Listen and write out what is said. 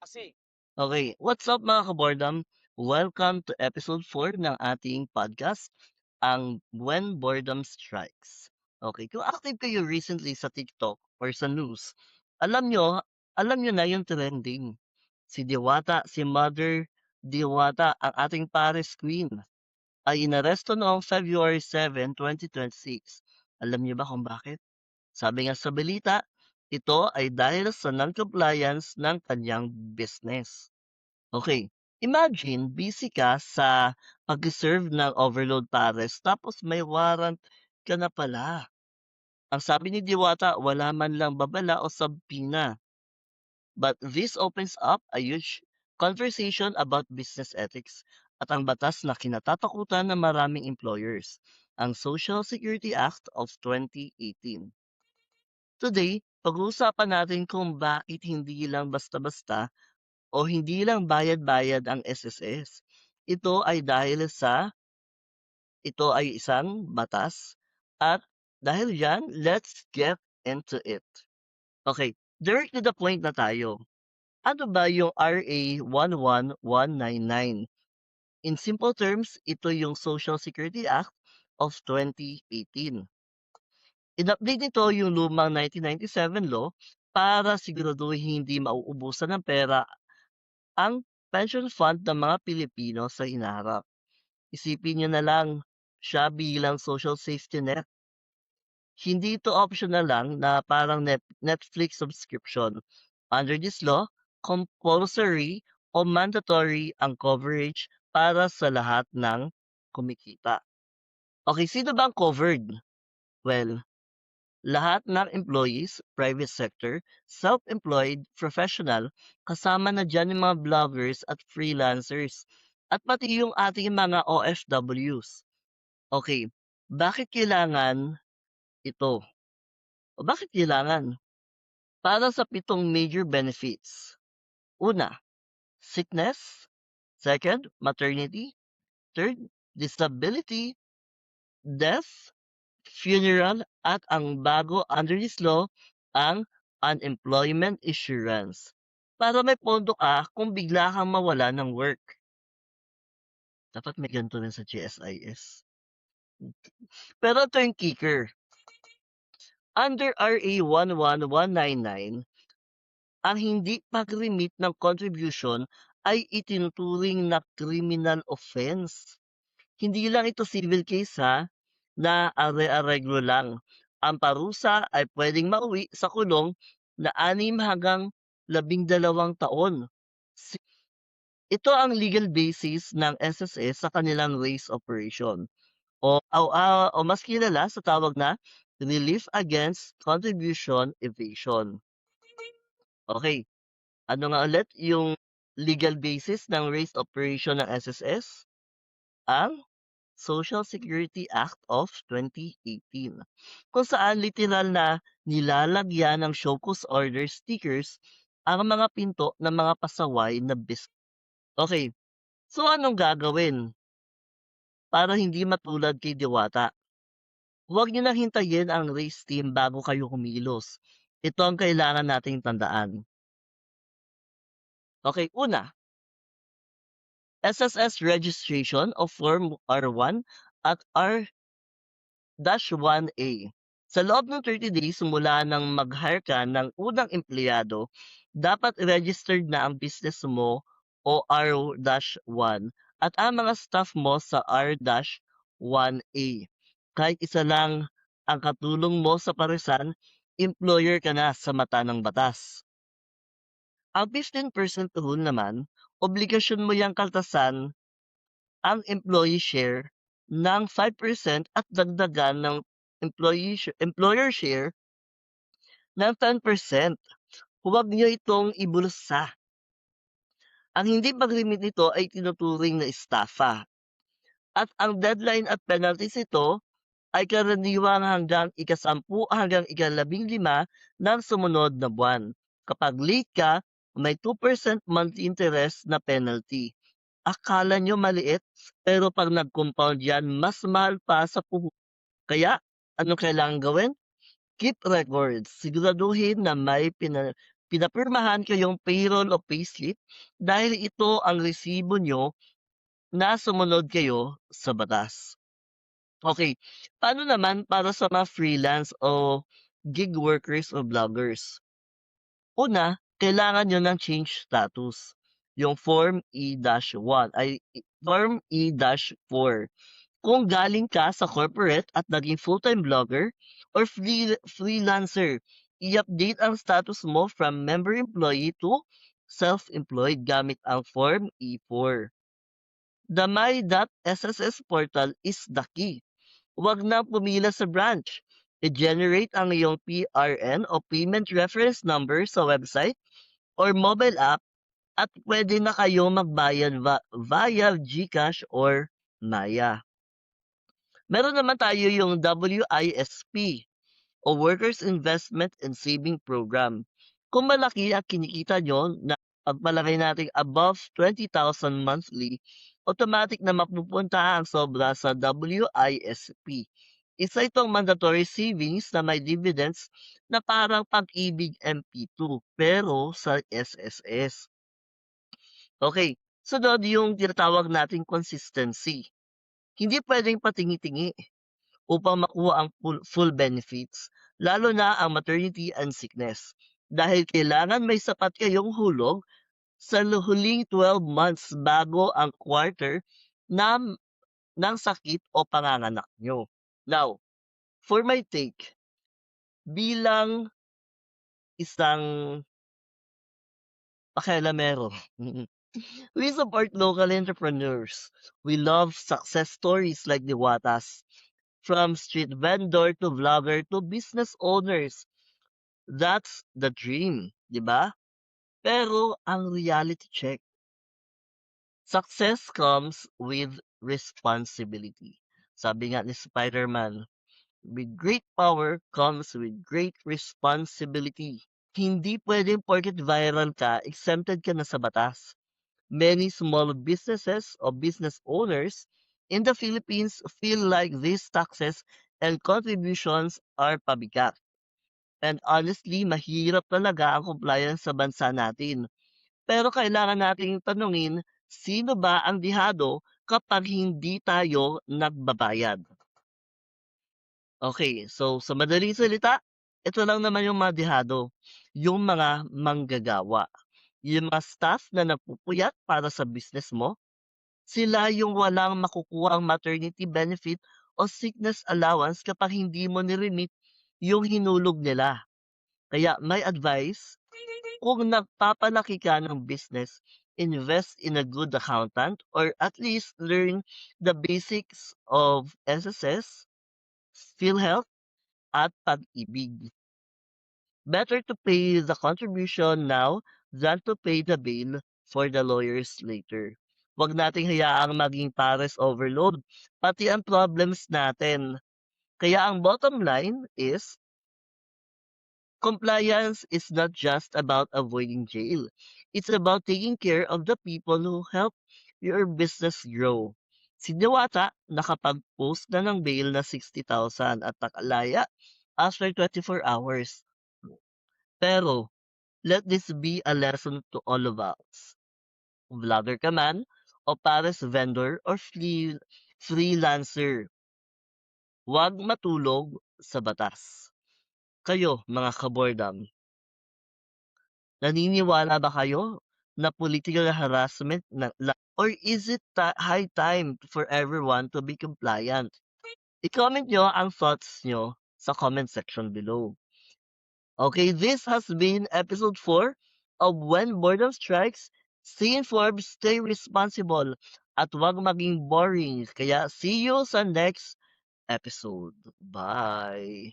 Kasi Okay, what's up mga kabordam? Welcome to episode 4 ng ating podcast, ang When Boredom Strikes. Okay, kung active kayo recently sa TikTok or sa news, alam nyo, alam nyo na yung trending. Si Diwata, si Mother Diwata, ang ating Paris Queen, ay inaresto noong February 7, 2026. Alam niyo ba kung bakit? Sabi nga sa balita, ito ay dahil sa non-compliance ng kanyang business. Okay, imagine busy ka sa pag-serve ng overload pares tapos may warrant ka na pala. Ang sabi ni Diwata, wala man lang babala o sabpina. But this opens up a huge conversation about business ethics at ang batas na kinatatakutan ng maraming employers, ang Social Security Act of 2018. Today, pag-uusapan natin kung bakit hindi lang basta-basta o hindi lang bayad-bayad ang SSS. Ito ay isang batas at dahil diyan, let's get into it. Okay, direct to the point na tayo. Ano ba yung RA 11199? In simple terms, ito yung Social Security Act of 2018. In-update nito yung lumang 1997 law para siguraduhin hindi mauubusan ng pera ang pension fund ng mga Pilipino sa hinaharap. Isipin niyo na lang siya bilang social safety net. Hindi ito optional lang na parang Netflix subscription. Under this law, compulsory o mandatory ang coverage para sa lahat ng kumikita. Okay, sino ba ang covered? Well, lahat ng employees, private sector, self-employed, professional, kasama na dyan yung mga vloggers at freelancers, at pati yung ating mga OFWs. Okay, bakit kailangan ito? O bakit kailangan? Para sa 7 major benefits. Una, sickness. Second, maternity. Third, disability, death, funeral, at ang bago under this law, ang unemployment insurance. Para may pondo ka kung bigla kang mawala ng work. Dapat may ganito rin sa GSIS. Pero ito yung kicker. Under RA 11199, ang hindi pag-remit ng contribution ay itinuturing na criminal offense. Hindi lang ito civil case ha, na are-areglo lang. Ang parusa ay pwedeng mauwi sa kulong na 6 hanggang 12 taon. Ito ang legal basis ng SSS sa kanilang race operation o mas kilala sa tawag na Relief Against Contribution Evasion. Okay, ano nga ulit yung legal basis ng race operation ng SSS? Ang Social Security Act of 2018, kung saan literal na nilalagyan ng show cause order stickers ang mga pinto ng mga pasaway na business. Okay, so anong gagawin para hindi matulad kay Diwata? Huwag niyo nang hintayin ang race team bago kayo kumilos. Ito ang kailangan nating tandaan. Okay, una, SSS registration of Form R1 at R-1A. Sa loob ng 30 days mula nang mag-hire ka ng unang empleyado, dapat registered na ang business mo o R-1 at ang mga staff mo sa R-1A. Kahit isa lang ang katulong mo sa paresan, employer ka na sa mata ng batas. Ang 15% rule naman, obligasyon mo yang kaltasan ang employee share ng 5% at dagdagan ng employer share ng 10%. Huwag niyo itong ibulsa. Ang hindi pag-remit nito ay tinuturing na estafa. At ang deadline at penalties nito ay karaniwang hanggang ika-10 hanggang ika-15 ng sumunod na buwan. Kapag late ka, may 2% monthly interest na penalty. Akala nyo maliit, pero pag nag-compound yan, mas mahal pa sa puhunan. Kaya, anong kailangan gawin? Keep records. Siguraduhin na may pinapirmahan kayong payroll o payslip dahil ito ang resibo nyo na sumunod kayo sa batas. Okay, paano naman para sa mga freelance o gig workers o vloggers? Una, kailangan niyo ng change status, yung Form E-1 Form E-4. Kung galing ka sa corporate at naging full-time vlogger or freelancer, i-update ang status mo from member employee to self-employed gamit ang Form E-4. The My.SSS portal is the key. Huwag na pumila sa branch. I-generate ang iyong PRN o Payment Reference Number sa website or mobile app at pwede na kayo magbayad via GCash or Maya. Meron naman tayo yung WISP o Workers Investment and Saving Program. Kung malaki ang kinikita nyo na pagpalagay natin above 20,000 monthly, automatic na mapupunta ang sobra sa WISP. Isa itong mandatory savings na may dividends na parang pag-ibig MP2 pero sa SSS. Okay, sunod yung tinatawag nating consistency. Hindi pwedeng patingi-tingi upang makuha ang full benefits, lalo na ang maternity and sickness. Dahil kailangan may sapat kayong hulog sa huling 12 months bago ang quarter na, ng sakit o panganganak nyo. Now, for my take, bilang isang pakialamero, we support local entrepreneurs. We love success stories like the Watas, from street vendor to vlogger to business owners. That's the dream, 'di ba? Pero ang reality check, success comes with responsibility. Sabi nga ni Spider-Man, with great power comes with great responsibility. Hindi pwedeng porket viral ka, exempted ka na sa batas. Many small businesses or business owners in the Philippines feel like these taxes and contributions are pabigat. And honestly, mahirap talaga ang compliance sa bansa natin. Pero kailangan nating tanungin, sino ba ang dihado kapag hindi tayo nagbabayad? Okay, so sa madaling salita, ito lang naman yung mga dihado, yung mga manggagawa. Yung mga staff na nagpupuyat para sa business mo, sila yung walang makukuhang maternity benefit o sickness allowance kapag hindi mo ni-remit yung hinulog nila. Kaya my advice, kung nagpapalaki ka ng business, invest in a good accountant or at least learn the basics of SSS, PhilHealth, at Pag-ibig. Better to pay the contribution now than to pay the bill for the lawyers later. Huwag nating hayaang maging pares overload, pati ang problems natin. Kaya ang bottom line is, compliance is not just about avoiding jail. It's about taking care of the people who help your business grow. Si Diwata nakapag-post na ng bail na 60,000 at nakalaya after 24 hours. Pero, let this be a lesson to all of us. Vlogger ka man, o pares vendor or freelancer, huwag matulog sa batas. Kayo, mga kabordam, naniniwala ba kayo na political harassment or is it high time for everyone to be compliant? I-comment nyo ang thoughts nyo sa comment section below. Okay, this has been episode 4 of When Boredom Strikes. Stay informed, stay responsible, at huwag maging boring. Kaya see you sa next episode. Bye!